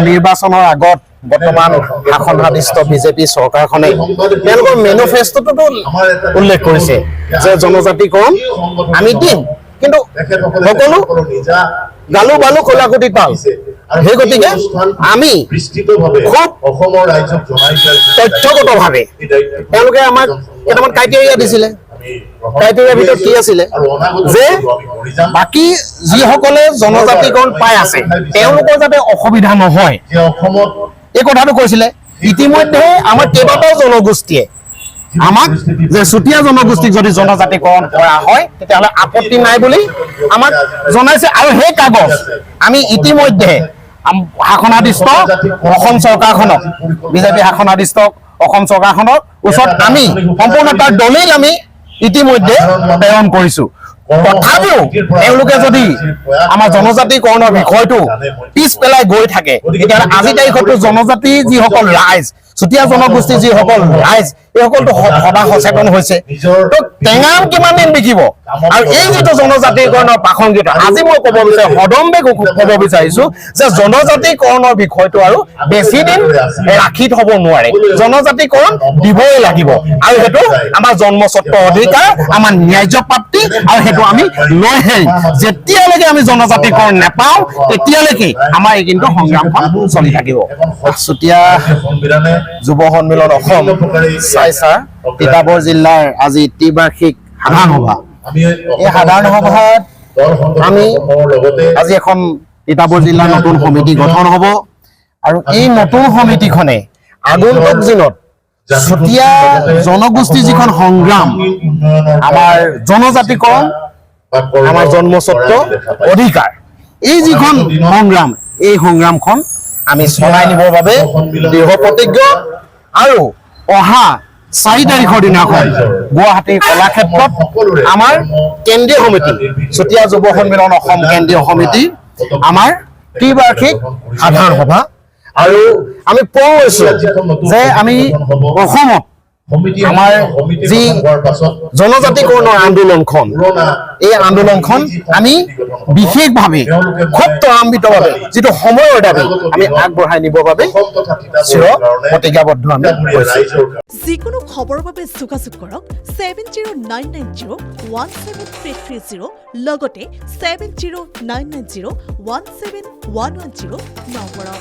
নিৰ্বাচনৰ আগত বৰ্তমান শাসনাধিষ্ঠ বিজেপি চৰকাৰখনে তেওঁলোকৰ মেনিফেষ্টোতো উল্লেখ কৰিছে যে জনজাতিকৰণ আমি দিম, কিন্তু সকলো গালু বালু কলাকুটি পাল। সেই গতিকে আমি খুব তথ্যগতভাৱে তেওঁলোকে আমাক কেইটামান ক্ৰাইটেৰিয়া দিছিলে। ক্ৰাইটেৰিয়াৰ ভিতৰত কি আছিলে যে বাকী যিসকলে জনজাতিকৰণ পাই আছে তেওঁলোকৰ যাতে অসুবিধা নহয় এই কথাটো কৈছিলে। ইতিমধ্যে আমাৰ কেইবাটাও জনগোষ্ঠীয়ে আমাক যে চুতীয়া জনগোষ্ঠীক যদি জনজাতিকৰণ কৰা হয় তেতিয়াহ'লে আপত্তি নাই বুলি আমাক জনাইছে। আৰু সেই কাগজ আমি ইতিমধ্যে শাসনাধিষ্ঠ অসম চৰকাৰখনক, বিজেপি শাসনাধিষ্ঠ অসম চৰকাৰখনৰ ওচৰত আমি সম্পূৰ্ণ তাৰ দলিল আমি ইতিমধ্যে প্ৰেৰণ কৰিছো। তথাপিও তেওঁলোকে যদি আমাৰ জনজাতিকৰণৰ বিষয়টো পিছ পেলাই গৈ থাকে তেতিয়াহ'লে আজি তাৰিখতো জনজাতি যিসকল ৰাইজ, চুতীয়া জনগোষ্ঠীৰ যিসকল ৰাইজ এইসকলতো সদা সচেতন হৈছে। টেঙাম কিমান দিন বিকিব? আৰু এই যিটো জনজাতিকৰণৰ প্ৰাসংগিকতা আজি মই ক'ব বিচাৰো, সদম্বে ক'ব বিচাৰিছো যে জনজাতিকৰণৰ বিষয়টো আৰু বেছি দিন ৰাখি থ'ব নোৱাৰে। জনজাতিকৰণ দিবই লাগিব আৰু সেইটো আমাৰ জন্মস্বত্ব অধিকাৰ, আমাৰ ন্যায্য প্ৰাপ্তি, আৰু সেইটো আমি লৈহে যেতিয়ালৈকে আমি জনজাতিকৰণ নাপাওঁ তেতিয়ালৈকে আমাৰ এই কিন্তু সংগ্ৰামখন চলি থাকিব। চুতীয়া যুৱ সন্মিলন অসম চাইছা তিতাবৰ জিলাৰ আজি ত্ৰিবাৰ্ষিক সাধাৰণ সভা। এই সাধাৰণ সভাত আমি আজি এখন তিতাবৰ জিলাৰ নতুন সমিতি গঠন হ'ব আৰু এই নতুন সমিতিখনে আগন্তুক দিনত চুতীয়া জনগোষ্ঠীৰ যিখন সংগ্ৰাম, আমাৰ জনজাতিকৰণ, আমাৰ জন্মস্বত্ব অধিকাৰ, এই যিখন সংগ্ৰাম, এই সংগ্ৰামখন আমি চলাই নিবৰ বাবে দৃঢ় প্ৰতিজ্ঞ। আৰু অহা 4 তাৰিখৰ দিনাখন গুৱাহাটীৰ কলাক্ষেত্ৰত আমাৰ কেন্দ্ৰীয় সমিতি, চুতীয়া যুৱ সন্মিলন অসম কেন্দ্ৰীয় সমিতি আমাৰ ত্ৰিবাৰ্ষিক সাধাৰণ সভা। আৰু আমি কৈছোঁ যে আমি অসমত আমাৰ যি জনজাতিকৰণৰ আন্দোলনখন, এই আন্দোলনখন আমি বিশেষভাৱে খুব ত্বৰান্বিতভাৱে যিটো সময়ৰ দাবী আমি আগবঢ়াই নিবৰ বাবে চিৰ প্ৰতিজ্ঞাবদ্ধ আমি হৈছোঁ। যিকোনো খবৰৰ বাবে যোগাযোগ কৰক 7099017330 লগতে 7099017110 নম্বৰত।